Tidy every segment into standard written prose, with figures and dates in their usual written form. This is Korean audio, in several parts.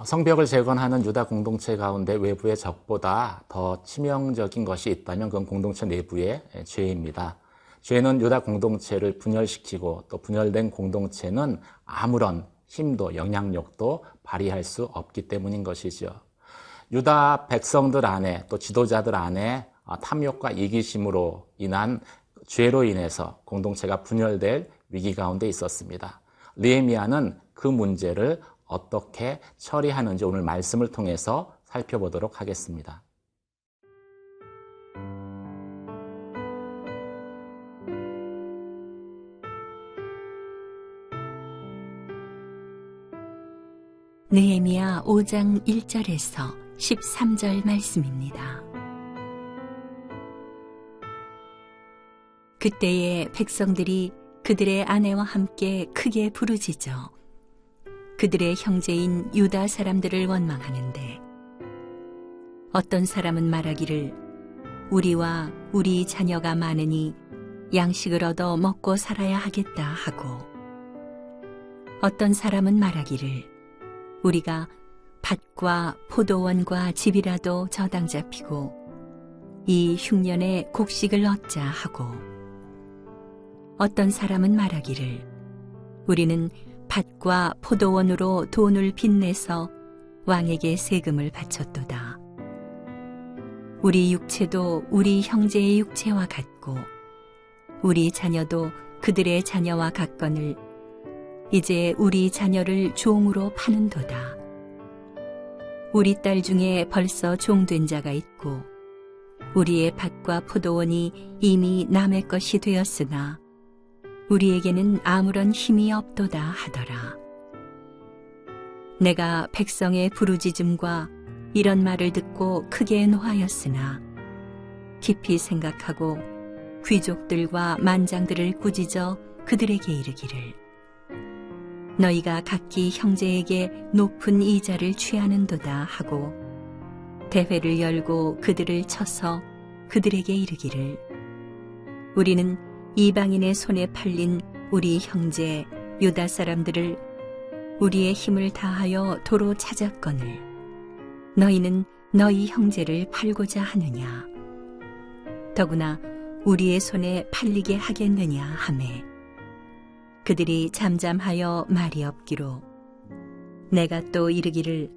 성벽을 재건하는 유다 공동체 가운데 외부의 적보다 더 치명적인 것이 있다면 그건 공동체 내부의 죄입니다. 죄는 유다 공동체를 분열시키고 또 분열된 공동체는 아무런 힘도 영향력도 발휘할 수 없기 때문인 것이죠. 유다 백성들 안에 또 지도자들 안에 탐욕과 이기심으로 인한 죄로 인해서 공동체가 분열될 위기 가운데 있었습니다. 느헤미야는 그 문제를 어떻게 처리하는지 오늘 말씀을 통해서 살펴보도록 하겠습니다. 느헤미야 5장 1절에서 13절 말씀입니다. 그때에 백성들이 그들의 아내와 함께 크게 부르짖어 그들의 형제인 유다 사람들을 원망하는데 어떤 사람은 말하기를 우리와 우리 자녀가 많으니 양식을 얻어 먹고 살아야 하겠다 하고 어떤 사람은 말하기를 우리가 밭과 포도원과 집이라도 저당 잡히고 이 흉년에 곡식을 얻자 하고 어떤 사람은 말하기를 우리는 밭과 포도원으로 돈을 빚내서 왕에게 세금을 바쳤도다. 우리 육체도 우리 형제의 육체와 같고 우리 자녀도 그들의 자녀와 같거늘 이제 우리 자녀를 종으로 파는도다. 우리 딸 중에 벌써 종된 자가 있고 우리의 밭과 포도원이 이미 남의 것이 되었으나 우리에게는 아무런 힘이 없도다 하더라. 내가 백성의 부르짖음과 이런 말을 듣고 크게 노하였으나 깊이 생각하고 귀족들과 만장들을 꾸짖어 그들에게 이르기를 너희가 각기 형제에게 높은 이자를 취하는도다 하고 대회를 열고 그들을 쳐서 그들에게 이르기를 우리는 이방인의 손에 팔린 우리 형제 유다 사람들을 우리의 힘을 다하여 도로 찾았거늘 너희는 너희 형제를 팔고자 하느냐 더구나 우리의 손에 팔리게 하겠느냐 하매 그들이 잠잠하여 말이 없기로 내가 또 이르기를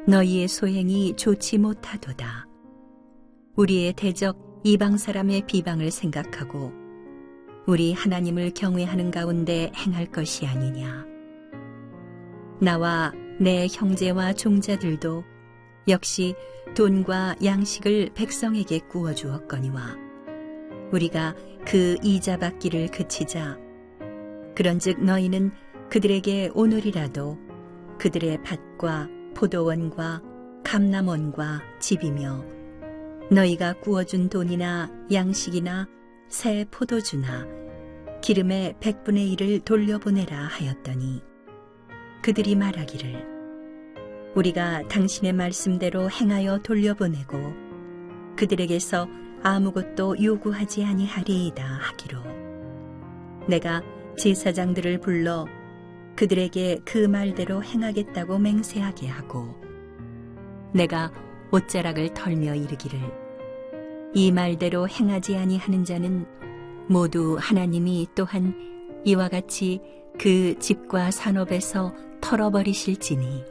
너희의 소행이 좋지 못하도다. 우리의 대적 이방 사람의 비방을 생각하고 우리 하나님을 경외하는 가운데 행할 것이 아니냐. 나와 내 형제와 종자들도 역시 돈과 양식을 백성에게 구워 주었거니와 우리가 그 이자 받기를 그치자 그런즉 너희는 그들에게 오늘이라도 그들의 밭과 포도원과 감람원과 집이며 너희가 구워준 돈이나 양식이나 새 포도주나 기름의 100분의 1을 돌려보내라 하였더니 그들이 말하기를 우리가 당신의 말씀대로 행하여 돌려보내고 그들에게서 아무것도 요구하지 아니하리이다 하기로 내가 제사장들을 불러 그들에게 그 말대로 행하겠다고 맹세하게 하고 내가 옷자락을 털며 이르기를 이 말대로 행하지 아니하는 자는 모두 하나님이 또한 이와 같이 그 집과 산업에서 털어버리실지니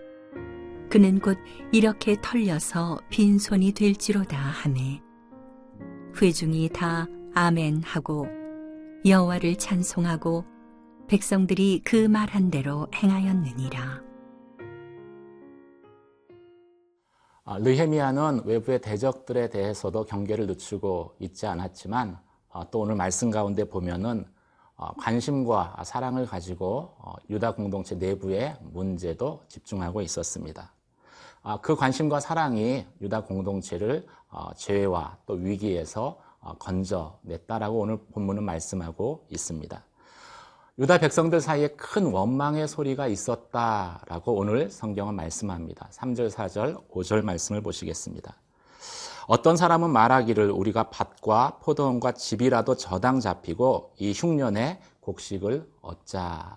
그는 곧 이렇게 털려서 빈손이 될지로다 하매 회중이 다 아멘 하고 여호와를 찬송하고 백성들이 그 말한 대로 행하였느니라. 느헤미야는 외부의 대적들에 대해서도 경계를 늦추고 있지 않았지만 또 오늘 말씀 가운데 보면은 관심과 사랑을 가지고 유다 공동체 내부의 문제도 집중하고 있었습니다. 그 관심과 사랑이 유다 공동체를 죄와 또 위기에서 건져냈다라고 오늘 본문은 말씀하고 있습니다. 유다 백성들 사이에 큰 원망의 소리가 있었다라고 오늘 성경은 말씀합니다. 3절, 4절, 5절 말씀을 보시겠습니다. 어떤 사람은 말하기를 우리가 밭과 포도원과 집이라도 저당 잡히고 이 흉년에 곡식을 얻자.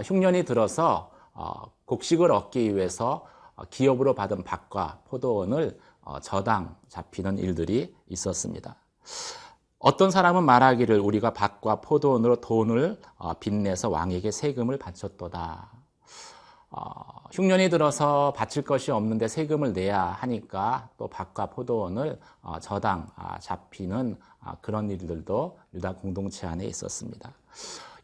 흉년이 들어서 곡식을 얻기 위해서 기업으로 받은 밭과 포도원을 저당 잡히는 일들이 있었습니다. 어떤 사람은 말하기를 우리가 밭과 포도원으로 돈을 빚내서 왕에게 세금을 바쳤도다. 흉년이 들어서 바칠 것이 없는데 세금을 내야 하니까 또 밭과 포도원을 저당 잡히는 그런 일들도 유다 공동체 안에 있었습니다.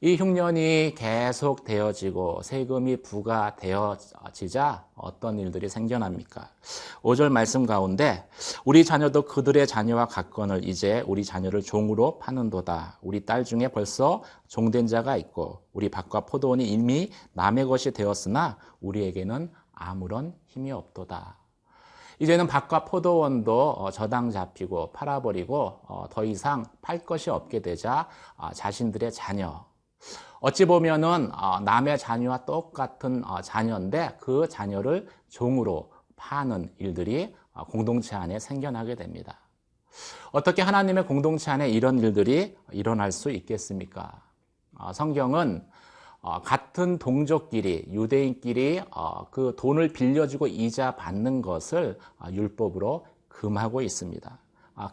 이 흉년이 계속 되어지고 세금이 부과되어지자 어떤 일들이 생겨납니까? 5절 말씀 가운데 우리 자녀도 그들의 자녀와 같거늘 이제 우리 자녀를 종으로 파는도다. 우리 딸 중에 벌써 종된 자가 있고 우리 밭과 포도원이 이미 남의 것이 되었으나 우리에게는 아무런 힘이 없도다. 이제는 밭과 포도원도 저당 잡히고 팔아버리고 더 이상 팔 것이 없게 되자 자신들의 자녀, 어찌 보면은 남의 자녀와 똑같은 자녀인데 그 자녀를 종으로 파는 일들이 공동체 안에 생겨나게 됩니다. 어떻게 하나님의 공동체 안에 이런 일들이 일어날 수 있겠습니까? 성경은 같은 동족끼리, 유대인끼리 그 돈을 빌려주고 이자 받는 것을 율법으로 금하고 있습니다.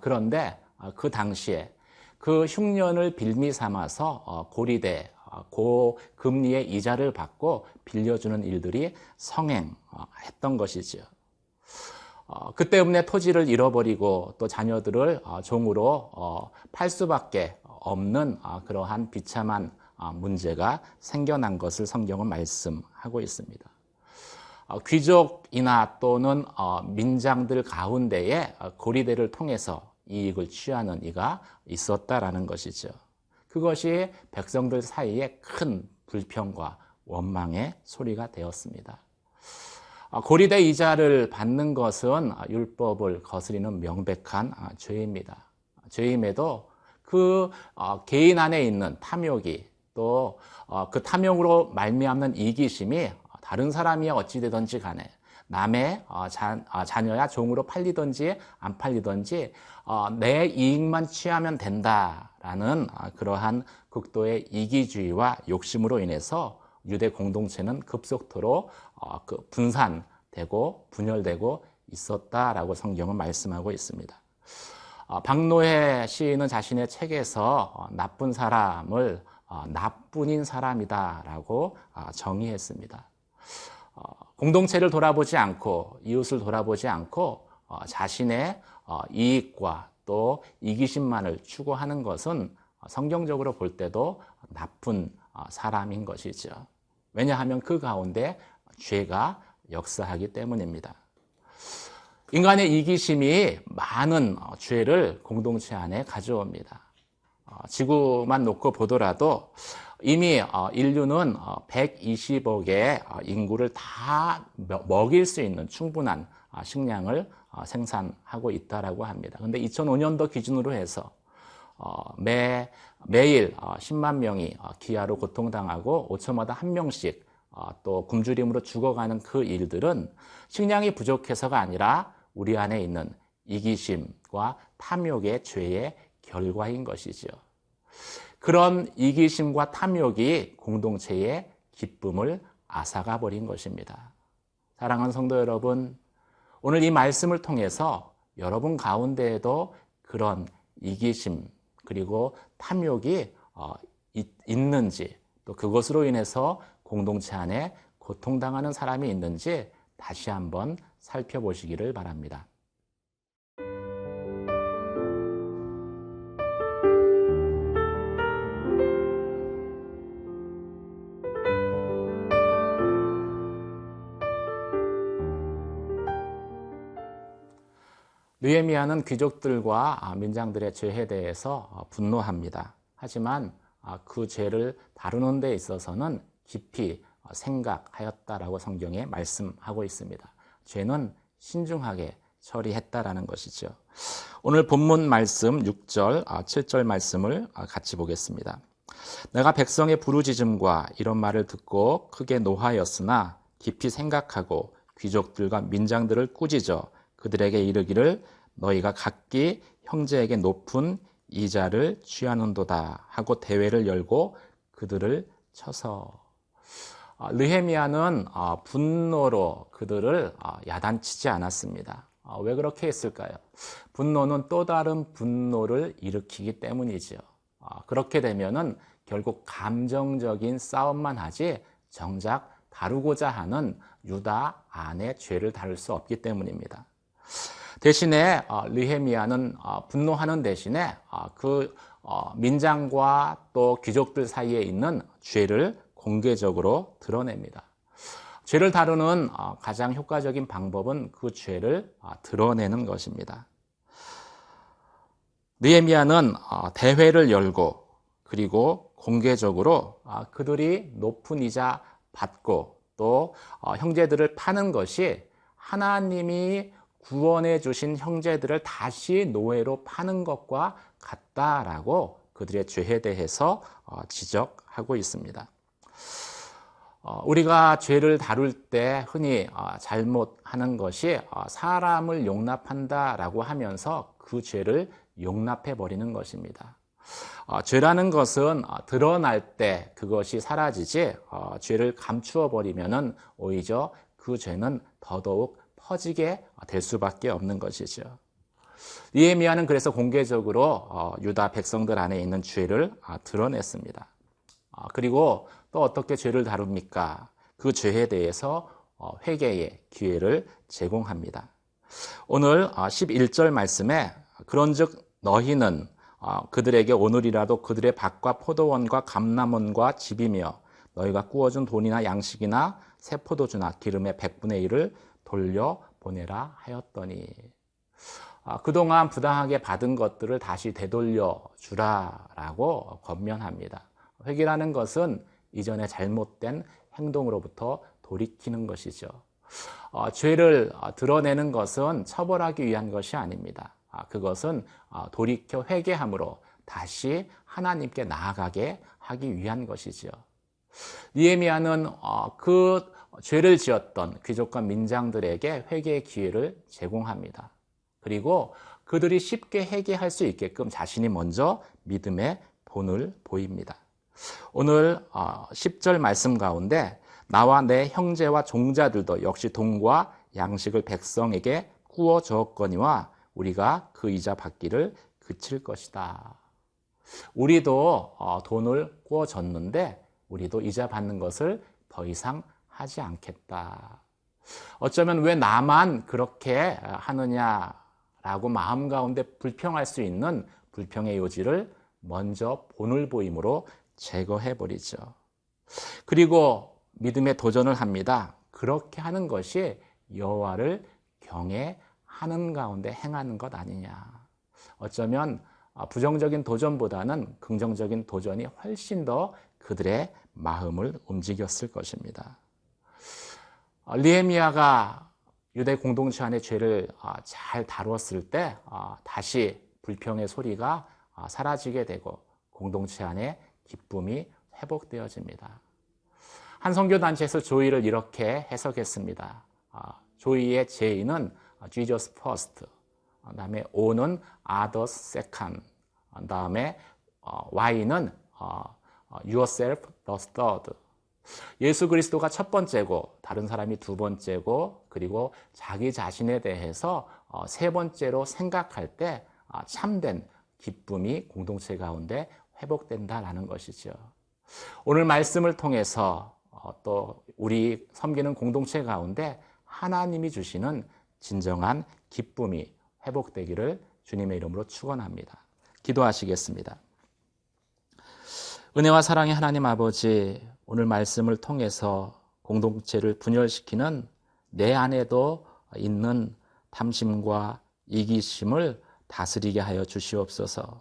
그런데 그 당시에 그 흉년을 빌미 삼아서 고리대, 고금리의 이자를 받고 빌려주는 일들이 성행했던 것이지요. 그 때문에 토지를 잃어버리고 또 자녀들을 종으로 팔 수밖에 없는 그러한 비참한 문제가 생겨난 것을 성경은 말씀하고 있습니다. 귀족이나 또는 민장들 가운데에 고리대를 통해서 이익을 취하는 이가 있었다라는 것이죠. 그것이 백성들 사이에 큰 불평과 원망의 소리가 되었습니다. 고리대 이자를 받는 것은 율법을 거스리는 명백한 죄입니다. 죄임에도 그 개인 안에 있는 탐욕이 또 그 탐욕으로 말미암는 이기심이 다른 사람이 어찌 되든지 간에 남의 자녀야 종으로 팔리든지 안 팔리든지 내 이익만 취하면 된다라는 그러한 극도의 이기주의와 욕심으로 인해서 유대 공동체는 급속도로 분산되고 분열되고 있었다라고 성경은 말씀하고 있습니다. 박노해 시인은 자신의 책에서 나쁜 사람을 나뿐인 사람이다라고 정의했습니다. 공동체를 돌아보지 않고 이웃을 돌아보지 않고 자신의 이익과 또 이기심만을 추구하는 것은 성경적으로 볼 때도 나쁜 사람인 것이죠. 왜냐하면 그 가운데 죄가 역사하기 때문입니다. 인간의 이기심이 많은 죄를 공동체 안에 가져옵니다. 지구만 놓고 보더라도 이미 인류는 120억의 인구를 다 먹일 수 있는 충분한 식량을 생산하고 있다라고 합니다. 그런데 2005년도 기준으로 해서 매일 10만 명이 기아로 고통당하고 5초마다 한 명씩 또 굶주림으로 죽어가는 그 일들은 식량이 부족해서가 아니라 우리 안에 있는 이기심과 탐욕의 죄의 결과인 것이죠. 그런 이기심과 탐욕이 공동체의 기쁨을 앗아가 버린 것입니다. 사랑하는 성도 여러분, 오늘 이 말씀을 통해서 여러분 가운데에도 그런 이기심 그리고 탐욕이 있는지 또 그것으로 인해서 공동체 안에 고통당하는 사람이 있는지 다시 한번 살펴보시기를 바랍니다. 느헤미야는 귀족들과 민장들의 죄에 대해서 분노합니다. 하지만 그 죄를 다루는 데 있어서는 깊이 생각하였다라고 성경에 말씀하고 있습니다. 죄는 신중하게 처리했다라는 것이죠. 오늘 본문 말씀 6절, 7절 말씀을 같이 보겠습니다. 내가 백성의 부르짖음과 이런 말을 듣고 크게 노하였으나 깊이 생각하고 귀족들과 민장들을 꾸짖어 그들에게 이르기를 너희가 각기 형제에게 높은 이자를 취하는도다 하고 대회를 열고 그들을 쳐서 느헤미야는 분노로 그들을 야단치지 않았습니다. 왜 그렇게 했을까요? 분노는 또 다른 분노를 일으키기 때문이죠. 그렇게 되면은 결국 감정적인 싸움만 하지 정작 다루고자 하는 유다 안의 죄를 다룰 수 없기 때문입니다. 대신에 느헤미야는 분노하는 대신에 그 민장과 또 귀족들 사이에 있는 죄를 공개적으로 드러냅니다. 죄를 다루는 가장 효과적인 방법은 그 죄를 드러내는 것입니다. 느헤미야는 대회를 열고 그리고 공개적으로 그들이 높은 이자 받고 또 형제들을 파는 것이 하나님이 구원해 주신 형제들을 다시 노예로 파는 것과 같다라고 그들의 죄에 대해서 지적하고 있습니다. 우리가 죄를 다룰 때 흔히 잘못하는 것이 사람을 용납한다라고 하면서 그 죄를 용납해 버리는 것입니다. 죄라는 것은 드러날 때 그것이 사라지지 죄를 감추어 버리면은 오히려 그 죄는 더더욱 퍼지게 될 수밖에 없는 것이죠. 느헤미야는 그래서 공개적으로 유다 백성들 안에 있는 죄를 드러냈습니다. 그리고 또 어떻게 죄를 다룹니까? 그 죄에 대해서 회개의 기회를 제공합니다. 오늘 11절 말씀에 그런즉 너희는 그들에게 오늘이라도 그들의 밭과 포도원과 감람원과 집이며 너희가 구워준 돈이나 양식이나 새 포도주나 기름의 100분의 1을 돌려보내라 하였더니 그동안 부당하게 받은 것들을 다시 되돌려 주라라고 권면합니다. 회개라는 것은 이전에 잘못된 행동으로부터 돌이키는 것이죠. 죄를 드러내는 것은 처벌하기 위한 것이 아닙니다. 그것은 돌이켜 회개함으로 다시 하나님께 나아가게 하기 위한 것이죠. 느헤미야는 그 죄를 지었던 귀족과 민장들에게 회개의 기회를 제공합니다. 그리고 그들이 쉽게 회개할 수 있게끔 자신이 먼저 믿음의 본을 보입니다. 오늘 10절 말씀 가운데 나와 내 형제와 종자들도 역시 돈과 양식을 백성에게 구워 주었거니와 우리가 그 이자 받기를 그칠 것이다. 우리도 돈을 구워 줬는데 우리도 이자 받는 것을 더 이상 하지 않겠다. 어쩌면 왜 나만 그렇게 하느냐라고 마음 가운데 불평할 수 있는 불평의 요지를 먼저 본을 보임으로 제거해 버리죠. 그리고 믿음의 도전을 합니다. 그렇게 하는 것이 여호와를 경외하는 가운데 행하는 것 아니냐. 어쩌면 부정적인 도전보다는 긍정적인 도전이 훨씬 더 그들의 마음을 움직였을 것입니다. 느헤미야가 유대 공동체 안의 죄를 잘 다루었을 때 다시 불평의 소리가 사라지게 되고 공동체 안에 기쁨이 회복되어집니다. 한 선교단체에서 조이를 이렇게 해석했습니다. 조이의 J는 Jesus first, 그다음에 O는 others second, 그다음에 Y는 yourself the third. 예수 그리스도가 첫 번째고 다른 사람이 두 번째고 그리고 자기 자신에 대해서 세 번째로 생각할 때 참된 기쁨이 공동체 가운데 회복된다라는 것이죠. 오늘 말씀을 통해서 또 우리 섬기는 공동체 가운데 하나님이 주시는 진정한 기쁨이 회복되기를 주님의 이름으로 축원합니다. 기도하시겠습니다. 은혜와 사랑의 하나님 아버지, 오늘 말씀을 통해서 공동체를 분열시키는 내 안에도 있는 탐심과 이기심을 다스리게 하여 주시옵소서.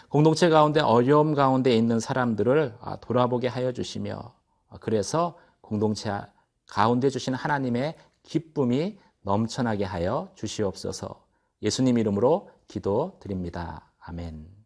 공동체 가운데 어려움 가운데 있는 사람들을 돌아보게 하여 주시며 그래서 공동체 가운데 주신 하나님의 기쁨이 넘쳐나게 하여 주시옵소서. 예수님 이름으로 기도드립니다. 아멘.